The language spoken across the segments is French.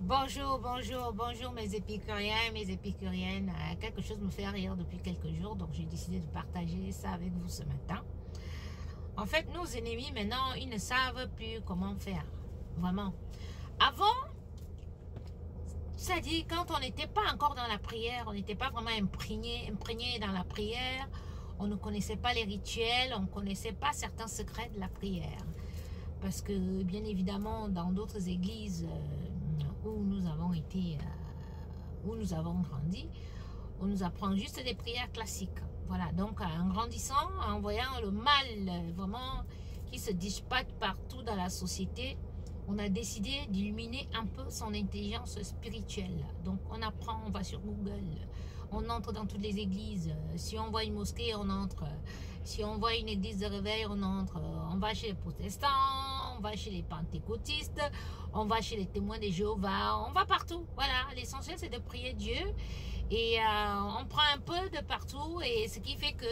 Bonjour, bonjour, bonjour mes épicuriens, mes épicuriennes. Quelque chose me fait rire depuis quelques jours, donc j'ai décidé de partager ça avec vous ce matin. En fait, nos ennemis maintenant, ils ne savent plus comment faire. Vraiment. Avant, c'est-à-dire quand on n'était pas encore dans la prière, on n'était pas vraiment imprégné dans la prière, on ne connaissait pas les rituels, on ne connaissait pas certains secrets de la prière. Parce que, bien évidemment, dans d'autres églises où nous avons été, où nous avons grandi, on nous apprend juste des prières classiques. Voilà, donc en grandissant, en voyant le mal vraiment qui se dispate partout dans la société, on a décidé d'illuminer un peu son intelligence spirituelle. Donc on apprend, on va sur Google, on entre dans toutes les églises. Si on voit une mosquée, on entre. Si on voit une église de réveil, on entre. On va chez les protestants, on va chez les pentecôtistes, on va chez les témoins de Jéhovah, on va partout. Voilà, l'essentiel c'est de prier Dieu. Et on prend un peu de partout, et ce qui fait que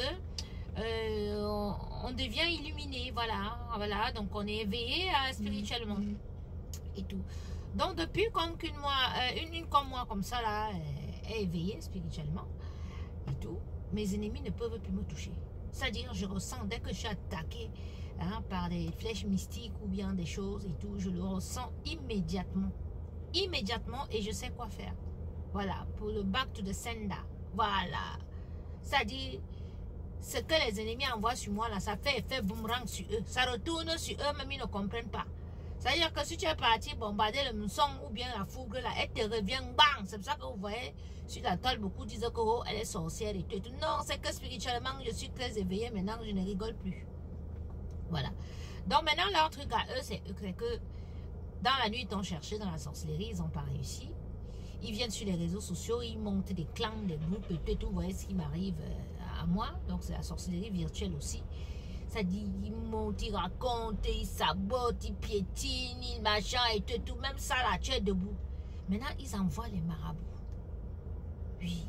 on devient illuminé, voilà, donc on est éveillé spirituellement et tout. Donc depuis une comme moi comme ça là est éveillée spirituellement et tout, mes ennemis ne peuvent plus me toucher. C'est-à-dire, je ressens dès que je suis attaqué par des flèches mystiques ou bien des choses et tout, je le ressens immédiatement, et je sais quoi faire. Voilà, pour le back to the sender. Voilà, c'est-à-dire ce que les ennemis envoient sur moi là, ça fait effet boomerang sur eux, ça retourne sur eux, même ils ne comprennent pas. C'est-à-dire que si tu es parti bombarder le mousson ou bien la fougue là, elle te revient bang. C'est pour ça que vous voyez sur la toile, beaucoup disent que oh, elle est sorcière et tout. Non, c'est que spirituellement je suis très éveillée maintenant, je ne rigole plus. Voilà. Donc maintenant leur truc à eux, c'est que dans la nuit ils t'ont cherché dans la sorcellerie, ils n'ont pas réussi. Ils viennent sur les réseaux sociaux, ils montent des clans, des groupes et tout. Vous voyez ce qui m'arrive à moi. Donc c'est la sorcellerie virtuelle aussi. Ça dit, ils montent, ils racontent, ils sabotent, ils piétinent, ils machin et tout. Même ça là, tu es debout. Maintenant, ils envoient les marabouts. Oui.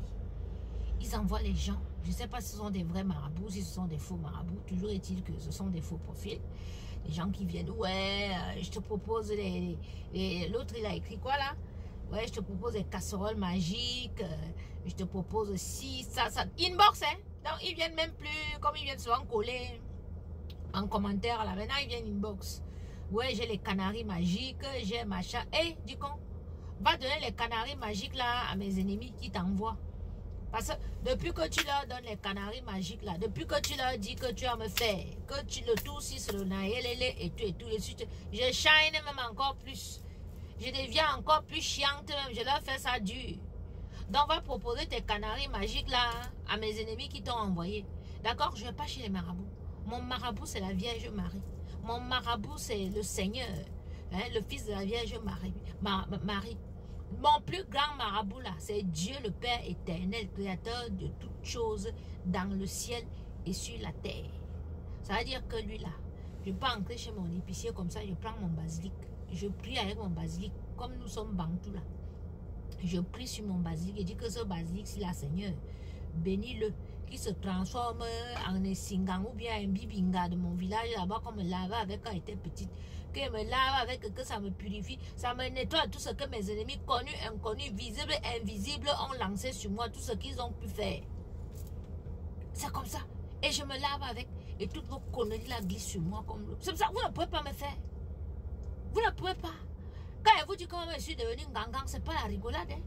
Ils envoient les gens. Je ne sais pas si ce sont des vrais marabouts, si ce sont des faux marabouts. Toujours est-il que ce sont des faux profils. Les gens qui viennent, ouais, je te propose l'autre, il a écrit quoi là? Ouais, je te propose des casseroles magiques. Je te propose ci, ça. Inbox, hein? Donc, ils viennent même plus, comme ils viennent souvent coller en commentaire là. Maintenant, ils viennent inbox. Ouais, j'ai les canaris magiques, j'ai machin. Eh, dis con, va donner les canaris magiques là à mes ennemis qui t'envoient. Parce que depuis que tu leur donnes les canaris magiques là, depuis que tu leur dis que tu vas me faire, que tu le touches sur le naïlélé et tout, et suite, je shine même encore plus. Je deviens encore plus chiante même, je leur fais ça dur. Donc, va proposer tes canaris magiques là à mes ennemis qui t'ont envoyé. D'accord? Je ne vais pas chez les marabouts. Mon marabout, c'est la Vierge Marie. Mon marabout, c'est le Seigneur, le fils de la Vierge Marie. Mon plus grand marabout, là, c'est Dieu le Père éternel, créateur de toutes choses dans le ciel et sur la terre. Ça veut dire que lui, là, je ne vais pas entrer chez mon épicier comme ça, je prends mon basilic. Je prie avec mon basilic, comme nous sommes bantous, là. Je prie sur mon basilic et dis que ce basilic, c'est la Seigneur, bénis-le, qui se transforme en un singang ou bien un bibinga de mon village là-bas, qu'on me lavait avec quand j'étais petite, que me lave avec, que ça me purifie, ça me nettoie tout ce que mes ennemis connus, inconnus, visibles, invisibles ont lancé sur moi, tout ce qu'ils ont pu faire. C'est comme ça. Et je me lave avec, et toutes vos conneries là glissent sur moi comme l'eau. C'est pour ça que vous ne pouvez pas me faire. Vous ne pouvez pas. Quand je vous dis comment je suis devenu gangang, c'est pas la rigolade, hein?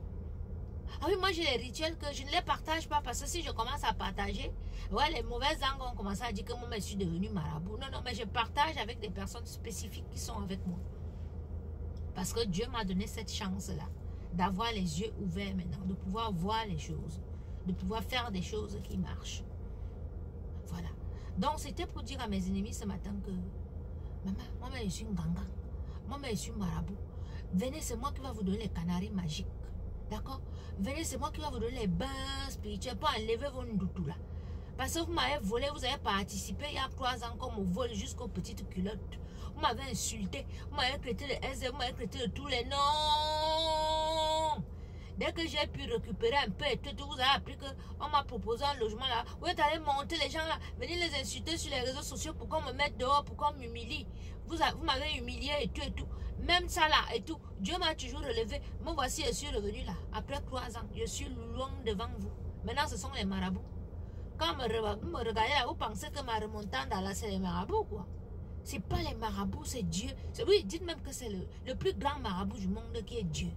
Ah oui, moi j'ai les rituels que je ne les partage pas parce que si je commence à partager, ouais, les mauvaises langues ont commencé à dire que moi je suis devenu marabout. Non, mais je partage avec des personnes spécifiques qui sont avec moi. Parce que Dieu m'a donné cette chance-là, d'avoir les yeux ouverts maintenant, de pouvoir voir les choses, de pouvoir faire des choses qui marchent. Voilà. Donc c'était pour dire à mes ennemis ce matin que, maman, moi je suis un gangang. Moi je suis marabout. Venez, c'est moi qui va vous donner les canaris magiques. D'accord? Venez, c'est moi qui vais vous donner les bains spirituels pour enlever vos doutous là. Parce que vous m'avez volé, vous avez participé il y a 3 ans comme au vol jusqu'aux petites culottes. Vous m'avez insulté, vous m'avez traité de S, vous m'avez traité de tous les noms. Dès que j'ai pu récupérer un peu et tout, vous avez appris qu'on m'a proposé un logement là. Vous êtes allé monter les gens là, venir les insulter sur les réseaux sociaux pour qu'on me mette dehors, pour qu'on m'humilie. Vous m'avez humilié et tout et tout. Même ça là et tout, Dieu m'a toujours relevé. Me voici, je suis revenu là, après 3 ans. Je suis loin devant vous. Maintenant, ce sont les marabouts. Quand vous me regardez là, vous pensez que ma remontante là, c'est les marabouts, quoi. C'est pas les marabouts, c'est Dieu. Oui, dites même que c'est le plus grand marabout du monde qui est Dieu.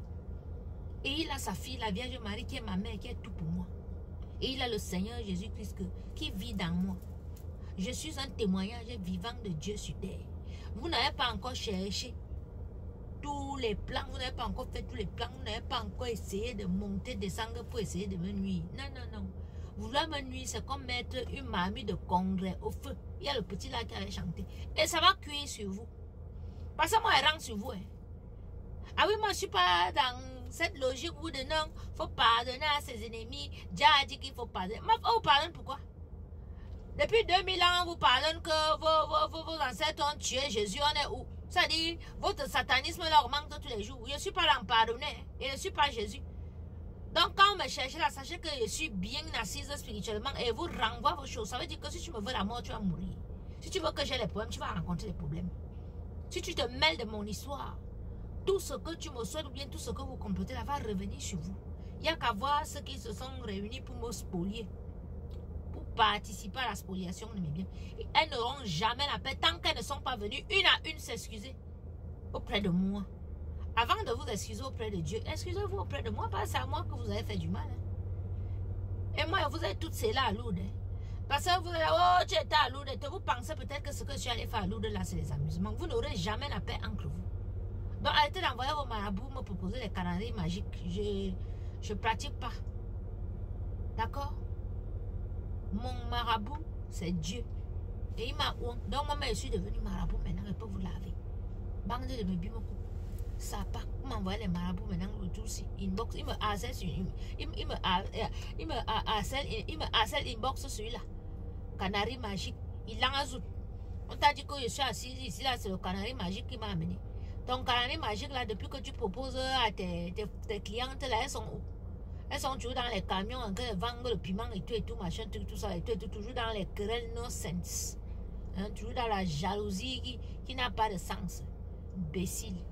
Et il a sa fille, la Vierge Marie, qui est ma mère, qui est tout pour moi. Et il a le Seigneur Jésus-Christ qui vit dans moi. Je suis un témoignage vivant de Dieu sur terre. Vous n'avez pas encore cherché tous les plans, vous n'avez pas encore fait tous les plans, vous n'avez pas encore essayé de monter, descendre pour essayer de me nuire. Non, non, non. Vouloir me nuire, c'est comme mettre une marmite de congrès au feu. Il y a le petit là qui allait chanter. Et ça va cuire sur vous. Parce que moi, elle rentre sur vous. Hein. Ah oui, moi, je ne suis pas dans cette logique où de non, il faut pardonner à ses ennemis. Dieu a dit qu'il faut pardonner. Mais vous pardonnez pourquoi? Depuis 2000 ans, vous pardonnez que vos ancêtres ont tué Jésus. On est où? Ça dit, votre satanisme là augmente tous les jours. Je ne suis pas là en pardonner. Et je ne suis pas Jésus. Donc, quand on me cherche là, sachez que je suis bien assise spirituellement et vous renvoie vos choses. Ça veut dire que si tu me veux la mort, tu vas mourir. Si tu veux que j'ai les problèmes, tu vas rencontrer des problèmes. Si tu te mêles de mon histoire, tout ce que tu me souhaites ou bien tout ce que vous complotez là va revenir sur vous. Il n'y a qu'à voir ceux qui se sont réunis pour me spolier, pour participer à la spoliation de mes biens. Et elles n'auront jamais la paix tant qu'elles ne sont pas venues une à une s'excuser auprès de moi. Avant de vous excuser auprès de Dieu, excusez-vous auprès de moi, parce que c'est à moi que vous avez fait du mal. Hein. Et moi, vous êtes toutes celles là à Lourdes. Hein. Parce que vous êtes, oh, tu étais à Lourdes, vous pensez peut-être que ce que je suis allé faire à Lourdes là, c'est des amusements. Vous n'aurez jamais la paix entre vous. Donc, arrêtez d'envoyer vos marabouts me proposer des canaries magiques. Je ne pratique pas. D'accord? Mon marabout, c'est Dieu. Et il m'a honte. Donc, moi, je suis devenu marabout maintenant, je peux vous laver. Bande de mes bimoko. Ça n'a pas m'envoyer les marabouts maintenant autour si inbox. Il me harcèle sur il me harcèle inbox celui-là. Canari magique. Il en ajoute. On t'a dit que je suis assis ici là, c'est le canari magique qui m'a amené. Ton canari magique là, depuis que tu proposes à tes clientes là, elles sont où? Elles sont toujours dans les camions en train de vendre le piment et tout machin, tout ça, et tout, toujours dans les querelles no sense. Hein, toujours dans la jalousie qui n'a pas de sens. Imbécile.